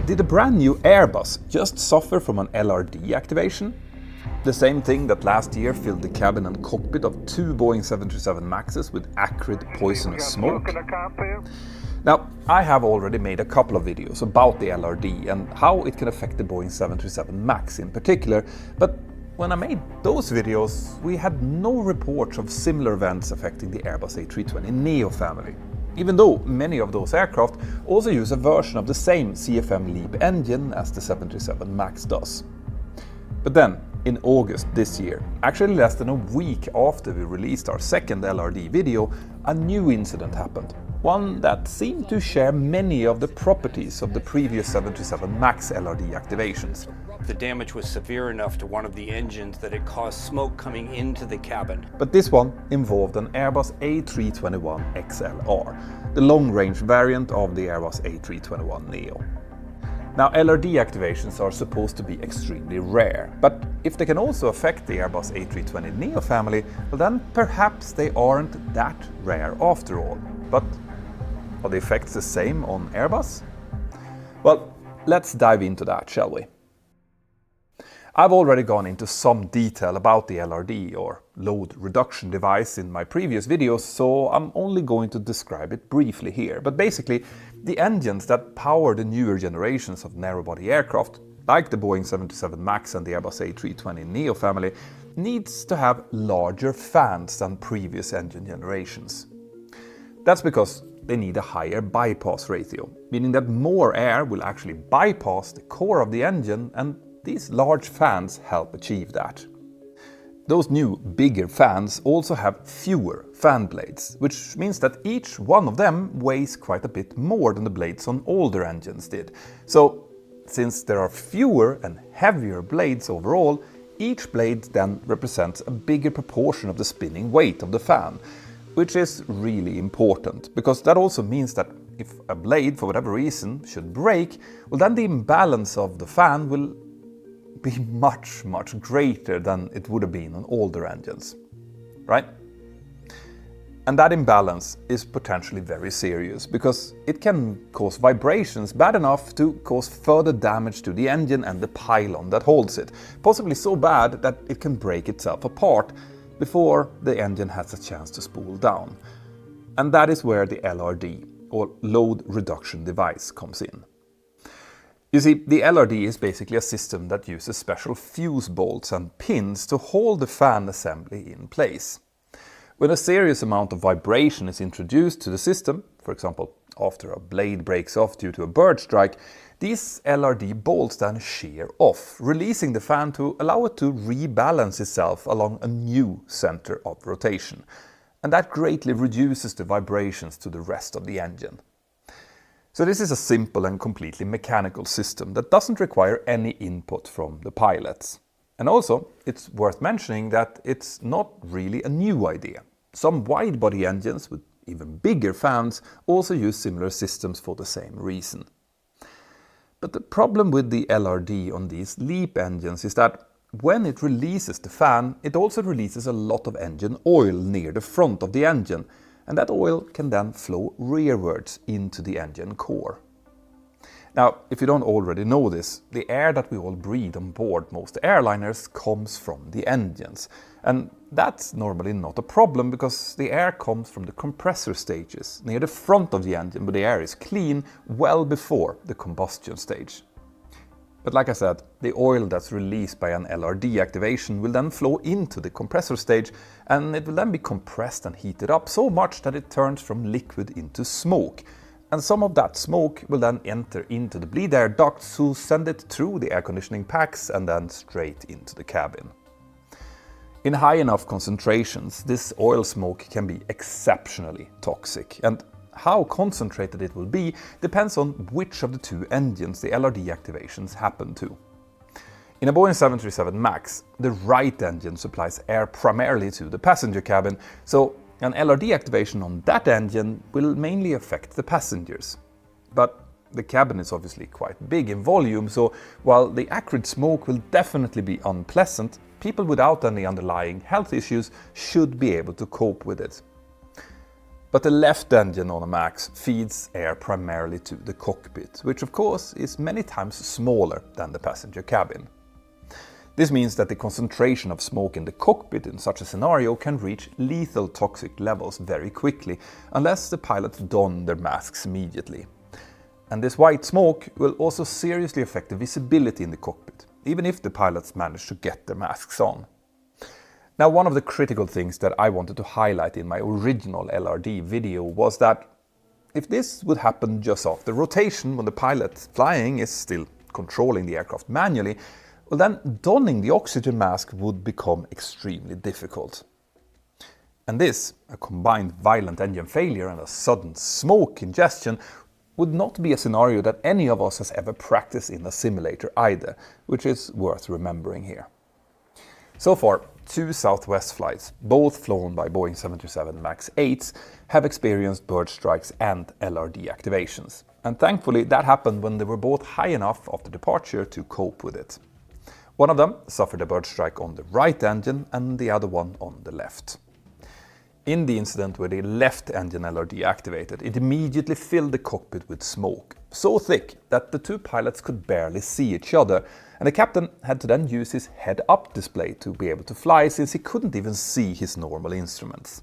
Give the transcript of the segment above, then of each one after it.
Did a brand new Airbus just suffer from an LRD activation? The same thing that last year filled the cabin and cockpit of two Boeing 737 MAXes with acrid poisonous smoke? Now, I have already made a couple of videos about the LRD and how it can affect the Boeing 737 MAX in particular, but when I made those videos, we had no reports of similar events affecting the Airbus A320neo family, even though many of those aircraft also use a version of the same CFM LEAP engine as the 737 MAX does. But then, in August this year, actually less than a week after we released our second LRD video, a new incident happened. One that seemed to share many of the properties of the previous 737 MAX LRD activations. The damage was severe enough to one of the engines that it caused smoke coming into the cabin. But this one involved an Airbus A321 XLR, the long-range variant of the Airbus A321neo. Now, LRD activations are supposed to be extremely rare, but if they can also affect the Airbus A320neo family, well then perhaps they aren't that rare after all. But are the effects the same on Airbus? Well, let's dive into that, shall we? I've already gone into some detail about the LRD, or load reduction device, in my previous videos, so I'm only going to describe it briefly here. But basically, the engines that power the newer generations of narrow-body aircraft, like the Boeing 737 MAX and the Airbus A320neo family, needs to have larger fans than previous engine generations. That's because they need a higher bypass ratio, meaning that more air will actually bypass the core of the engine, and these large fans help achieve that. Those new, bigger fans also have fewer fan blades, which means that each one of them weighs quite a bit more than the blades on older engines did. So, since there are fewer and heavier blades overall, each blade then represents a bigger proportion of the spinning weight of the fan, which is really important, because that also means that if a blade, for whatever reason, should break, well then the imbalance of the fan will be much greater than it would have been on older engines, right? And that imbalance is potentially very serious, because it can cause vibrations bad enough to cause further damage to the engine and the pylon that holds it, possibly so bad that it can break itself apart before the engine has a chance to spool down. And that is where the LRD, or load reduction device, comes in. You see, the LRD is basically a system that uses special fuse bolts and pins to hold the fan assembly in place. When a serious amount of vibration is introduced to the system, for example after a blade breaks off due to a bird strike, these LRD bolts then shear off, releasing the fan to allow it to rebalance itself along a new center of rotation. And that greatly reduces the vibrations to the rest of the engine. So this is a simple and completely mechanical system that doesn't require any input from the pilots. And also, it's worth mentioning that it's not really a new idea. Some wide-body engines with even bigger fans also use similar systems for the same reason. But the problem with the LRD on these LEAP engines is that when it releases the fan, it also releases a lot of engine oil near the front of the engine, and that oil can then flow rearwards into the engine core. Now, if you don't already know this, the air that we all breathe on board most airliners comes from the engines. And that's normally not a problem, because the air comes from the compressor stages near the front of the engine, where the air is clean well before the combustion stage. But like I said, the oil that's released by an LRD activation will then flow into the compressor stage, and it will then be compressed and heated up so much that it turns from liquid into smoke. And some of that smoke will then enter into the bleed air ducts, who send it through the air conditioning packs and then straight into the cabin. In high enough concentrations, this oil smoke can be exceptionally toxic, and how concentrated it will be depends on which of the two engines the LRD activations happen to. In a Boeing 737 MAX, the right engine supplies air primarily to the passenger cabin, so an LRD activation on that engine will mainly affect the passengers. But the cabin is obviously quite big in volume, so while the acrid smoke will definitely be unpleasant, people without any underlying health issues should be able to cope with it. But the left engine on a MAX feeds air primarily to the cockpit, which of course is many times smaller than the passenger cabin. This means that the concentration of smoke in the cockpit in such a scenario can reach lethal toxic levels very quickly, unless the pilots don their masks immediately. And this white smoke will also seriously affect the visibility in the cockpit, even if the pilots manage to get their masks on. Now, one of the critical things that I wanted to highlight in my original LRD video was that if this would happen just after rotation, when the pilot flying is still controlling the aircraft manually, well, then donning the oxygen mask would become extremely difficult. And this, a combined violent engine failure and a sudden smoke ingestion, would not be a scenario that any of us has ever practiced in a simulator either, which is worth remembering here. So far, 2 Southwest flights, both flown by Boeing 737 MAX 8s, have experienced bird strikes and LRD activations. And thankfully that happened when they were both high enough after departure to cope with it. One of them suffered a bird strike on the right engine and the other one on the left. In the incident where the left engine LRD activated, it immediately filled the cockpit with smoke, so thick that the 2 pilots could barely see each other, and the captain had to then use his head-up display to be able to fly, since he couldn't even see his normal instruments.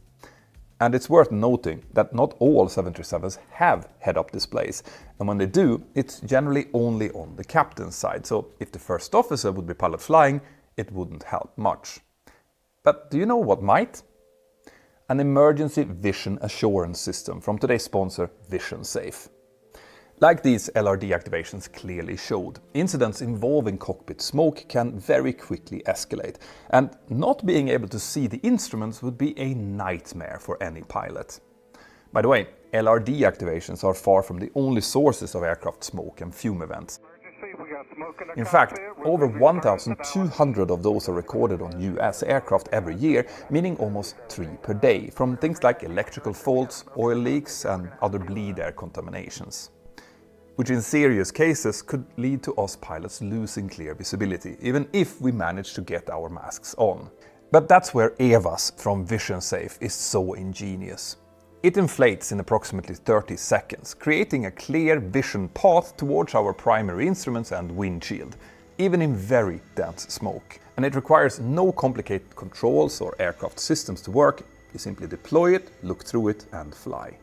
And it's worth noting that not all 737s have head-up displays, and when they do, it's generally only on the captain's side, so if the first officer would be pilot flying, it wouldn't help much. But do you know what might? An emergency vision assurance system from today's sponsor, VisionSafe. Like these LRD activations clearly showed, incidents involving cockpit smoke can very quickly escalate, and not being able to see the instruments would be a nightmare for any pilot. By the way, LRD activations are far from the only sources of aircraft smoke and fume events. In fact, over 1,200 of those are recorded on US aircraft every year, meaning almost 3 per day, from things like electrical faults, oil leaks and other bleed air contaminations, which in serious cases could lead to us pilots losing clear visibility, even if we manage to get our masks on. But that's where EVAS from VisionSafe is so ingenious. It inflates in approximately 30 seconds, creating a clear vision path towards our primary instruments and windshield, even in very dense smoke. And it requires no complicated controls or aircraft systems to work. You simply deploy it, look through it and fly.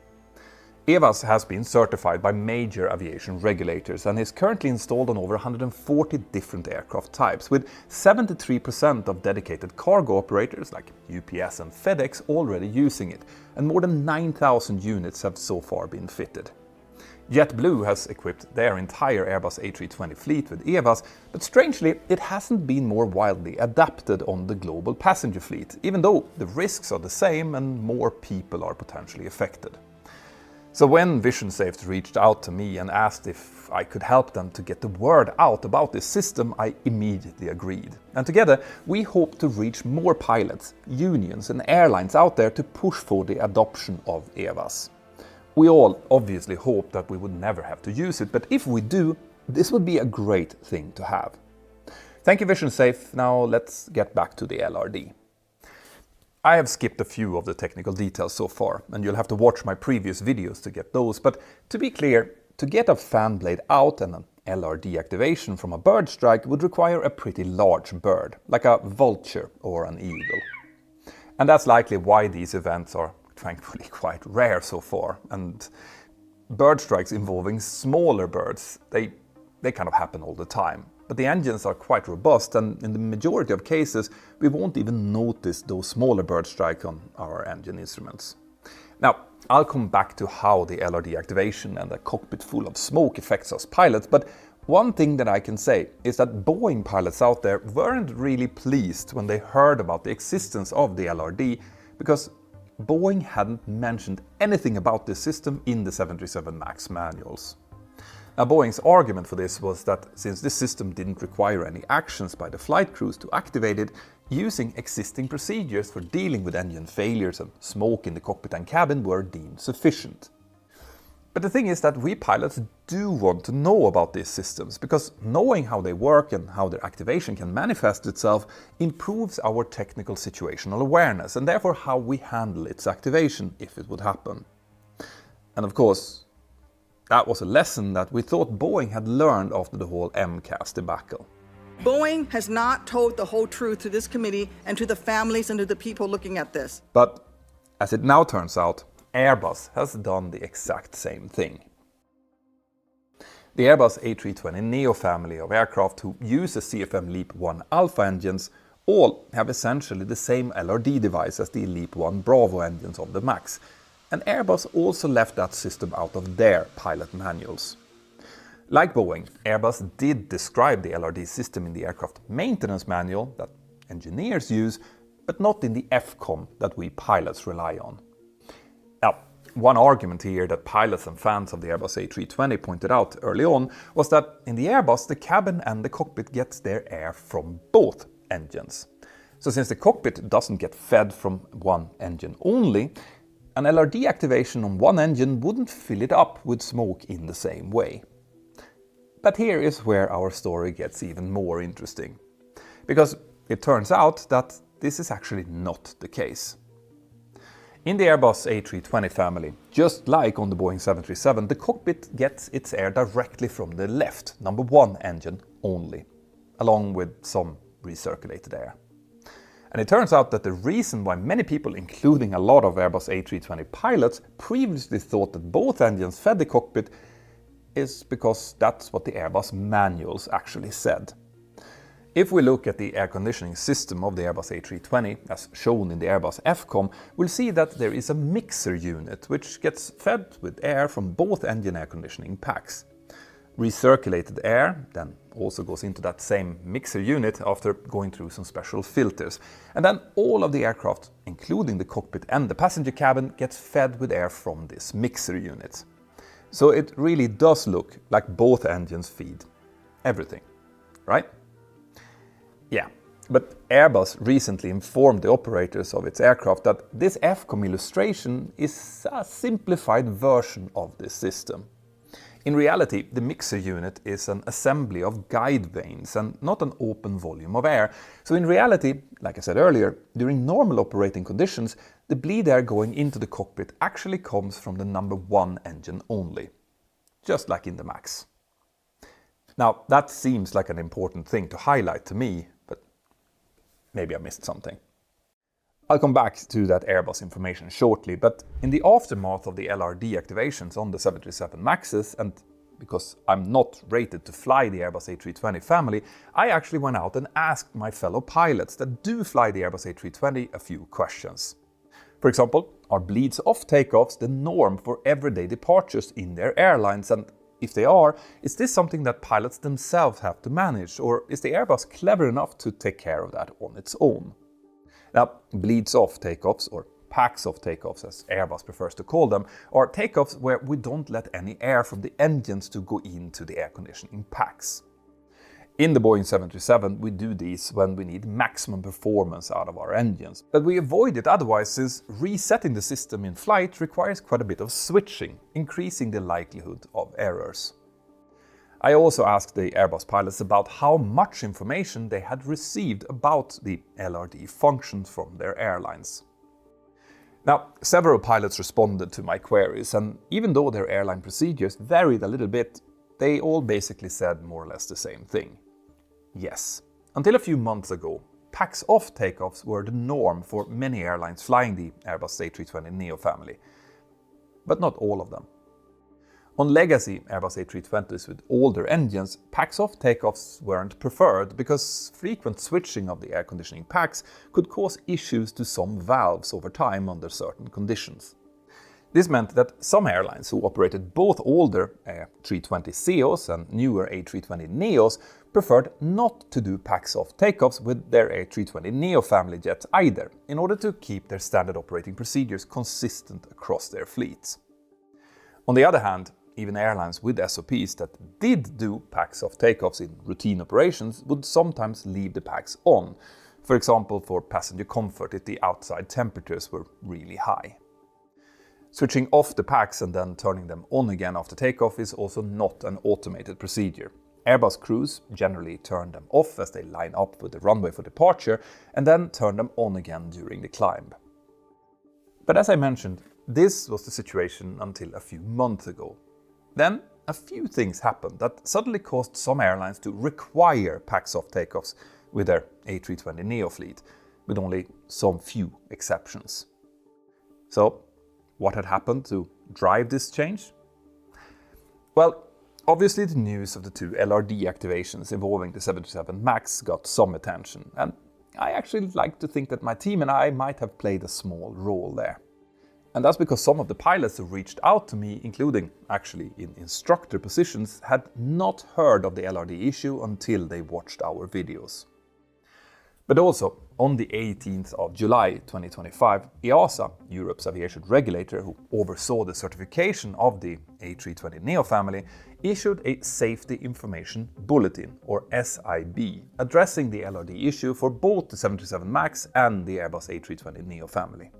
EVAS has been certified by major aviation regulators and is currently installed on over 140 different aircraft types, with 73% of dedicated cargo operators like UPS and FedEx already using it, and more than 9,000 units have so far been fitted. JetBlue has equipped their entire Airbus A320 fleet with EVAS, but strangely it hasn't been more widely adapted on the global passenger fleet, even though the risks are the same and more people are potentially affected. So when VisionSafe reached out to me and asked if I could help them to get the word out about this system, I immediately agreed. And together we hope to reach more pilots, unions and airlines out there to push for the adoption of EVAS. We all obviously hope that we would never have to use it, but if we do, this would be a great thing to have. Thank you, VisionSafe. Now let's get back to the LRD. I have skipped a few of the technical details so far, and you'll have to watch my previous videos to get those, but to be clear, to get a fan blade out and an LRD activation from a bird strike would require a pretty large bird, like a vulture or an eagle. And that's likely why these events are thankfully quite rare so far, and bird strikes involving smaller birds, they kind of happen all the time. But the engines are quite robust, and in the majority of cases we won't even notice those smaller bird strikes on our engine instruments. Now, I'll come back to how the LRD activation and a cockpit full of smoke affects us pilots, but one thing that I can say is that Boeing pilots out there weren't really pleased when they heard about the existence of the LRD, because Boeing hadn't mentioned anything about this system in the 737 MAX manuals. Now, Boeing's argument for this was that since this system didn't require any actions by the flight crews to activate it, using existing procedures for dealing with engine failures and smoke in the cockpit and cabin were deemed sufficient. But the thing is that we pilots do want to know about these systems, because knowing how they work and how their activation can manifest itself improves our technical situational awareness and therefore how we handle its activation if it would happen. And of course, that was a lesson that we thought Boeing had learned after the whole MCAS debacle. Boeing has not told the whole truth to this committee and to the families and to the people looking at this. But as it now turns out, Airbus has done the exact same thing. The Airbus A320neo family of aircraft who use the CFM LEAP-1 Alpha engines all have essentially the same LRD device as the LEAP-1 Bravo engines of the MAX, and Airbus also left that system out of their pilot manuals. Like Boeing, Airbus did describe the LRD system in the aircraft maintenance manual that engineers use, but not in the FCOM that we pilots rely on. Now, one argument here that pilots and fans of the Airbus A320 pointed out early on was that in the Airbus the cabin and the cockpit gets their air from both engines. So since the cockpit doesn't get fed from one engine only, an LRD activation on one engine wouldn't fill it up with smoke in the same way. But here is where our story gets even more interesting, because it turns out that this is actually not the case. In the Airbus A320 family, just like on the Boeing 737, the cockpit gets its air directly from the left, number 1 engine only, along with some recirculated air. And it turns out that the reason why many people, including a lot of Airbus A320 pilots, previously thought that both engines fed the cockpit is because that's what the Airbus manuals actually said. If we look at the air conditioning system of the Airbus A320, as shown in the Airbus FCOM, we'll see that there is a mixer unit which gets fed with air from both engine air conditioning packs. Recirculated air then also goes into that same mixer unit after going through some special filters. And then all of the aircraft, including the cockpit and the passenger cabin, gets fed with air from this mixer unit. So it really does look like both engines feed everything, right? Yeah, but Airbus recently informed the operators of its aircraft that this FCOM illustration is a simplified version of this system. In reality, the mixer unit is an assembly of guide vanes and not an open volume of air. So in reality, like I said earlier, during normal operating conditions, the bleed air going into the cockpit actually comes from the number 1 engine only, just like in the MAX. Now, that seems like an important thing to highlight to me, but maybe I missed something. I'll come back to that Airbus information shortly, but in the aftermath of the LRD activations on the 737 MAXes, and because I'm not rated to fly the Airbus A320 family, I actually went out and asked my fellow pilots that do fly the Airbus A320 a few questions. For example, are bleeds off takeoffs the norm for everyday departures in their airlines? And if they are, is this something that pilots themselves have to manage, or is the Airbus clever enough to take care of that on its own? Now, bleeds off takeoffs, or packs off takeoffs as Airbus prefers to call them, are takeoffs where we don't let any air from the engines to go into the air conditioning packs. In the Boeing 737, we do these when we need maximum performance out of our engines, but we avoid it otherwise since resetting the system in flight requires quite a bit of switching, increasing the likelihood of errors. I also asked the Airbus pilots about how much information they had received about the LRD functions from their airlines. Now, several pilots responded to my queries, and even though their airline procedures varied a little bit, they all basically said more or less the same thing. Yes, until a few months ago, packs off takeoffs were the norm for many airlines flying the Airbus A320neo family, but not all of them. On legacy Airbus A320s with older engines, packs off takeoffs weren't preferred because frequent switching of the air conditioning packs could cause issues to some valves over time under certain conditions. This meant that some airlines who operated both older A320ceos and newer A320neos preferred not to do packs off takeoffs with their A320neo family jets either, in order to keep their standard operating procedures consistent across their fleets. On the other hand, even airlines with SOPs that did do packs off takeoffs in routine operations would sometimes leave the packs on, for example for passenger comfort if the outside temperatures were really high. Switching off the packs and then turning them on again after takeoff is also not an automated procedure. Airbus crews generally turn them off as they line up with the runway for departure and then turn them on again during the climb. But as I mentioned, this was the situation until a few months ago. Then a few things happened that suddenly caused some airlines to require packs-off takeoffs with their A320neo fleet, with only some few exceptions. So, what had happened to drive this change? Well, obviously the news of the two LRD activations involving the 737 MAX got some attention, and I actually like to think that my team and I might have played a small role there. And that's because some of the pilots who reached out to me, including actually in instructor positions, had not heard of the LRD issue until they watched our videos. But also, on the 18th of July 2025, EASA, Europe's aviation regulator who oversaw the certification of the A320neo family, issued a Safety Information Bulletin, or SIB, addressing the LRD issue for both the 737 MAX and the Airbus A320neo family.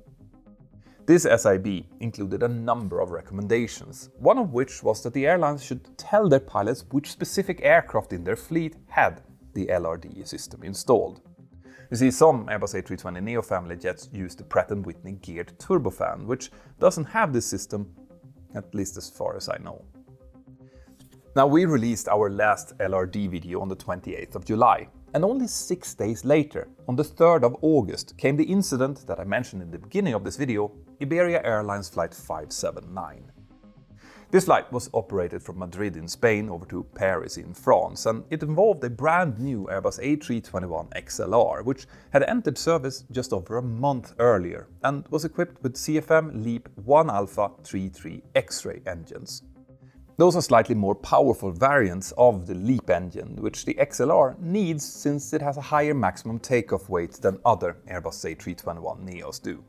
This SIB included a number of recommendations, one of which was that the airlines should tell their pilots which specific aircraft in their fleet had the LRD system installed. You see, some Airbus A320neo family jets use the Pratt & Whitney geared turbofan, which doesn't have this system, at least as far as I know. Now, we released our last LRD video on the 28th of July, and only 6 days later, on the 3rd of August, came the incident that I mentioned in the beginning of this video, Iberia Airlines Flight 579. This flight was operated from Madrid in Spain over to Paris in France, and it involved a brand new Airbus A321 XLR, which had entered service just over a month earlier and was equipped with CFM LEAP 1 Alpha 33 X-ray engines. Those are slightly more powerful variants of the LEAP engine, which the XLR needs since it has a higher maximum takeoff weight than other Airbus A321neos do.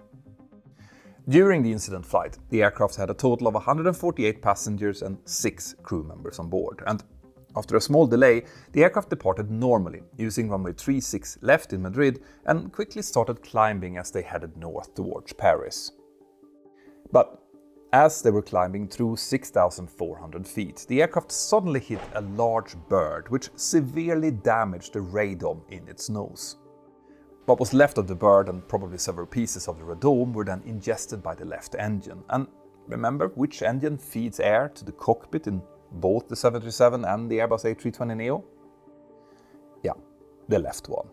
During the incident flight, the aircraft had a total of 148 passengers and 6 crew members on board, and after a small delay, the aircraft departed normally, using runway 36 left in Madrid, and quickly started climbing as they headed north towards Paris. But as they were climbing through 6,400 feet, the aircraft suddenly hit a large bird, which severely damaged the radome in its nose. What was left of the bird and probably several pieces of the radome were then ingested by the left engine. And remember which engine feeds air to the cockpit in both the 737 and the Airbus A320neo? Yeah, the left one.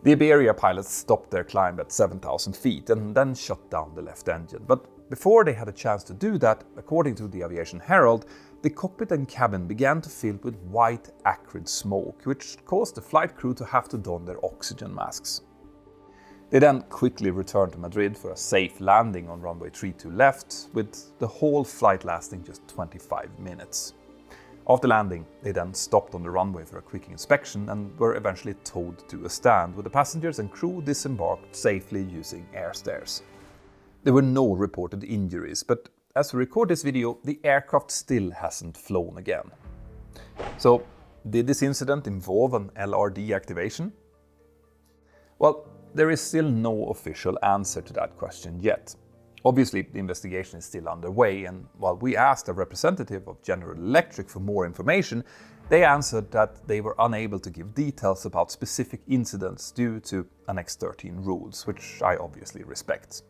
The Iberia pilots stopped their climb at 7,000 feet and then shut down the left engine. But before they had a chance to do that, according to the Aviation Herald, the cockpit and cabin began to fill with white acrid smoke, which caused the flight crew to have to don their oxygen masks. They then quickly returned to Madrid for a safe landing on runway 32 left, with the whole flight lasting just 25 minutes. After landing, they then stopped on the runway for a quick inspection and were eventually towed to a stand, with the passengers and crew disembarked safely using air stairs. There were no reported injuries, but as we record this video, the aircraft still hasn't flown again. So, did this incident involve an LRD activation? Well, there is still no official answer to that question yet. Obviously, the investigation is still underway, and while we asked a representative of General Electric for more information, they answered that they were unable to give details about specific incidents due to Annex 13 rules, which I obviously respect.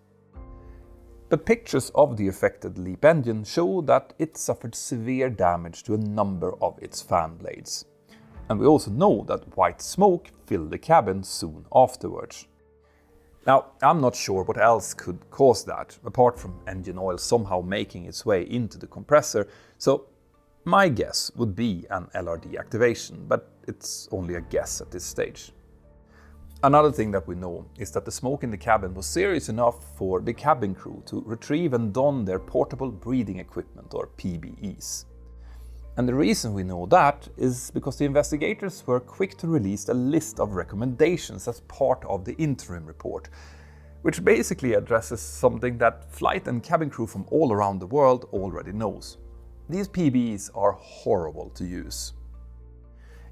But pictures of the affected LEAP engine show that it suffered severe damage to a number of its fan blades. And we also know that white smoke filled the cabin soon afterwards. Now, I'm not sure what else could cause that, apart from engine oil somehow making its way into the compressor, so my guess would be an LRD activation, but it's only a guess at this stage. Another thing that we know is that the smoke in the cabin was serious enough for the cabin crew to retrieve and don their portable breathing equipment, or PBEs. And the reason we know that is because the investigators were quick to release a list of recommendations as part of the interim report, which basically addresses something that flight and cabin crew from all around the world already knows. These PBEs are horrible to use.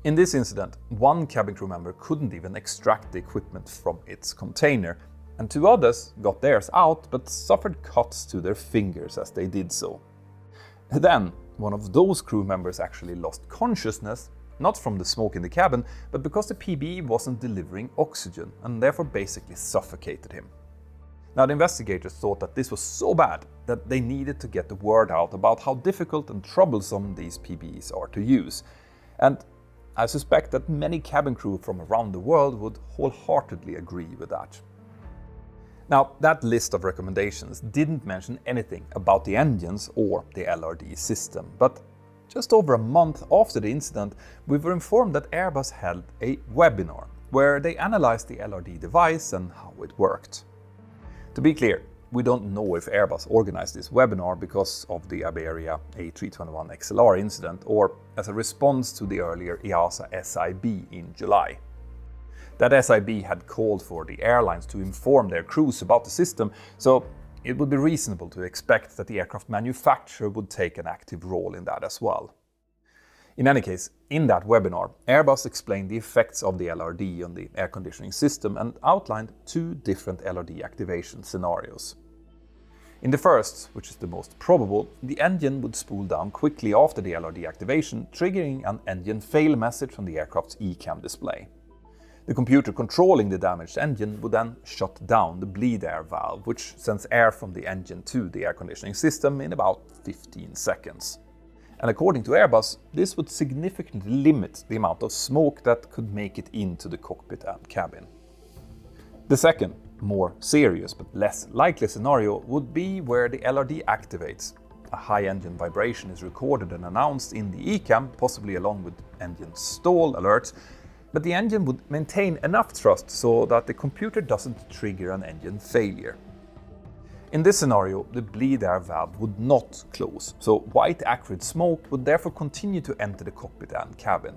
In this incident, one cabin crew member couldn't even extract the equipment from its container, and 2 others got theirs out but suffered cuts to their fingers as they did so. Then, one of those crew members actually lost consciousness, not from the smoke in the cabin, but because the PBE wasn't delivering oxygen and therefore basically suffocated him. Now, the investigators thought that this was so bad that they needed to get the word out about how difficult and troublesome these PBEs are to use. And I suspect that many cabin crew from around the world would wholeheartedly agree with that. Now, that list of recommendations didn't mention anything about the engines or the LRD system, but just over a month after the incident, we were informed that Airbus held a webinar where they analyzed the LRD device and how it worked. To be clear, we don't know if Airbus organized this webinar because of the Iberia A321 XLR incident or as a response to the earlier EASA SIB in July. That SIB had called for the airlines to inform their crews about the system, so it would be reasonable to expect that the aircraft manufacturer would take an active role in that as well. In any case, in that webinar, Airbus explained the effects of the LRD on the air conditioning system and outlined 2 different LRD activation scenarios. In the first, which is the most probable, the engine would spool down quickly after the LRD activation, triggering an engine fail message on the aircraft's ECAM display. The computer controlling the damaged engine would then shut down the bleed air valve, which sends air from the engine to the air conditioning system in about 15 seconds. And according to Airbus, this would significantly limit the amount of smoke that could make it into the cockpit and cabin. The second, more serious but less likely scenario would be where the LRD activates. A high engine vibration is recorded and announced in the ECAM, possibly along with engine stall alerts, but the engine would maintain enough thrust so that the computer doesn't trigger an engine failure. In this scenario, the bleed air valve would not close, so white acrid smoke would therefore continue to enter the cockpit and cabin.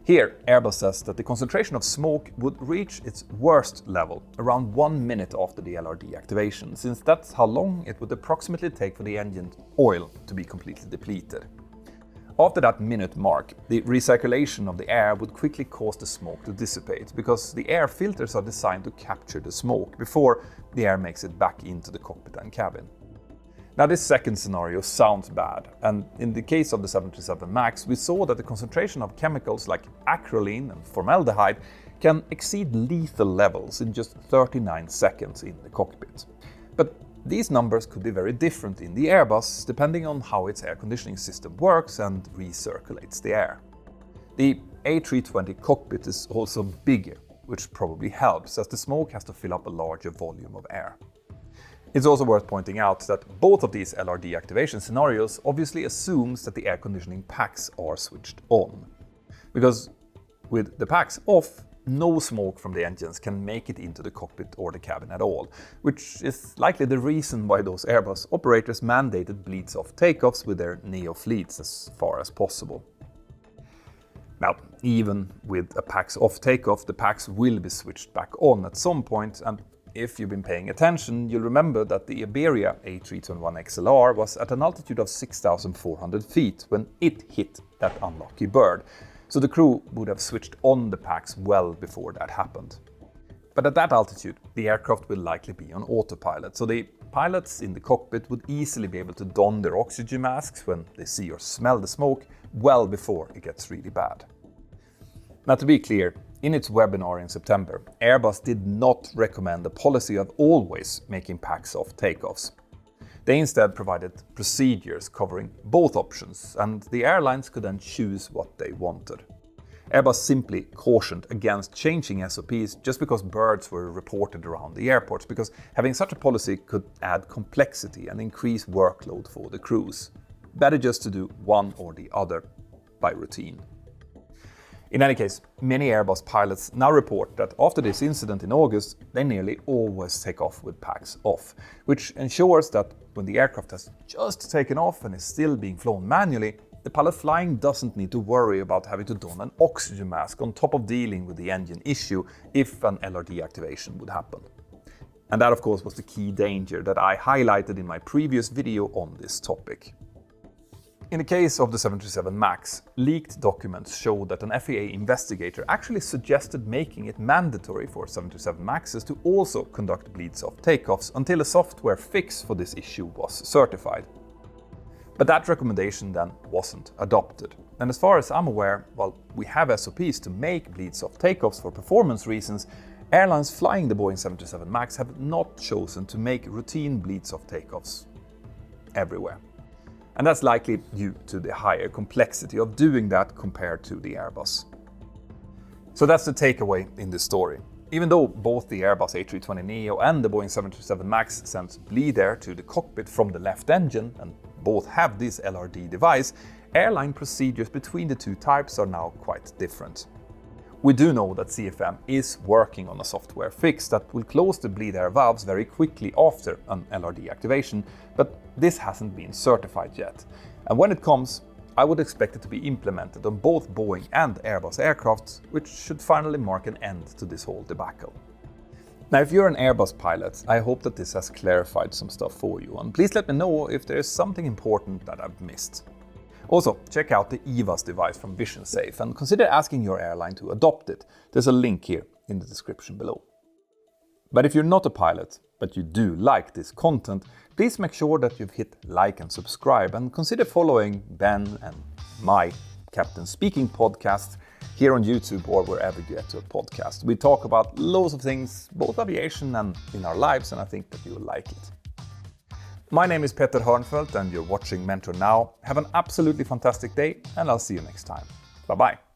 Here, Airbus says that the concentration of smoke would reach its worst level around 1 minute after the LRD activation, since that's how long it would approximately take for the engine oil to be completely depleted. After that minute mark, the recirculation of the air would quickly cause the smoke to dissipate, because the air filters are designed to capture the smoke before the air makes it back into the cockpit and cabin. Now, this second scenario sounds bad, and in the case of the 737 MAX, we saw that the concentration of chemicals like acrolein and formaldehyde can exceed lethal levels in just 39 seconds in the cockpit. But these numbers could be very different in the Airbus, depending on how its air conditioning system works and recirculates the air. The A320 cockpit is also bigger, which probably helps, as the smoke has to fill up a larger volume of air. It's also worth pointing out that both of these LRD activation scenarios obviously assumes that the air conditioning packs are switched on. Because with the packs off, no smoke from the engines can make it into the cockpit or the cabin at all, which is likely the reason why those Airbus operators mandated bleeds-off takeoffs with their neo fleets as far as possible. Now, even with a packs-off takeoff, the packs will be switched back on at some point, and if you've been paying attention, you'll remember that the Iberia A321 XLR was at an altitude of 6,400 feet when it hit that unlucky bird, so the crew would have switched on the packs well before that happened. But at that altitude, the aircraft will likely be on autopilot, so the pilots in the cockpit would easily be able to don their oxygen masks when they see or smell the smoke well before it gets really bad. Now, to be clear, in its webinar in September, Airbus did not recommend the policy of always making packs-off takeoffs. They instead provided procedures covering both options, and the airlines could then choose what they wanted. Airbus simply cautioned against changing SOPs just because birds were reported around the airports, because having such a policy could add complexity and increase workload for the crews. Better just to do one or the other by routine. In any case, many Airbus pilots now report that after this incident in August, they nearly always take off with packs off, which ensures that when the aircraft has just taken off and is still being flown manually, the pilot flying doesn't need to worry about having to don an oxygen mask on top of dealing with the engine issue if an LRD activation would happen. And that, of course, was the key danger that I highlighted in my previous video on this topic. In the case of the 737 MAX, leaked documents show that an FAA investigator actually suggested making it mandatory for 737 MAXes to also conduct bleeds-off takeoffs until a software fix for this issue was certified. But that recommendation then wasn't adopted. And as far as I'm aware, while we have SOPs to make bleeds-off takeoffs for performance reasons, airlines flying the Boeing 737 MAX have not chosen to make routine bleeds-off takeoffs everywhere. And that's likely due to the higher complexity of doing that compared to the Airbus. So that's the takeaway in this story. Even though both the Airbus A320neo and the Boeing 737 MAX sends bleed air to the cockpit from the left engine, and both have this LRD device, airline procedures between the two types are now quite different. We do know that CFM is working on a software fix that will close the bleed air valves very quickly after an LRD activation, but this hasn't been certified yet. And when it comes, I would expect it to be implemented on both Boeing and Airbus aircrafts, which should finally mark an end to this whole debacle. Now, if you're an Airbus pilot, I hope that this has clarified some stuff for you, and please let me know if there is something important that I've missed. Also, check out the EVAS device from VisionSafe and consider asking your airline to adopt it. There's a link here in the description below. But if you're not a pilot, but you do like this content, please make sure that you've hit like and subscribe, and consider following Ben and my Captain Speaking podcast here on YouTube or wherever you get your podcast. We talk about loads of things, both aviation and in our lives, and I think that you will like it. My name is Peter Hörnfeldt and you're watching Mentor Now. Have an absolutely fantastic day, and I'll see you next time. Bye-bye.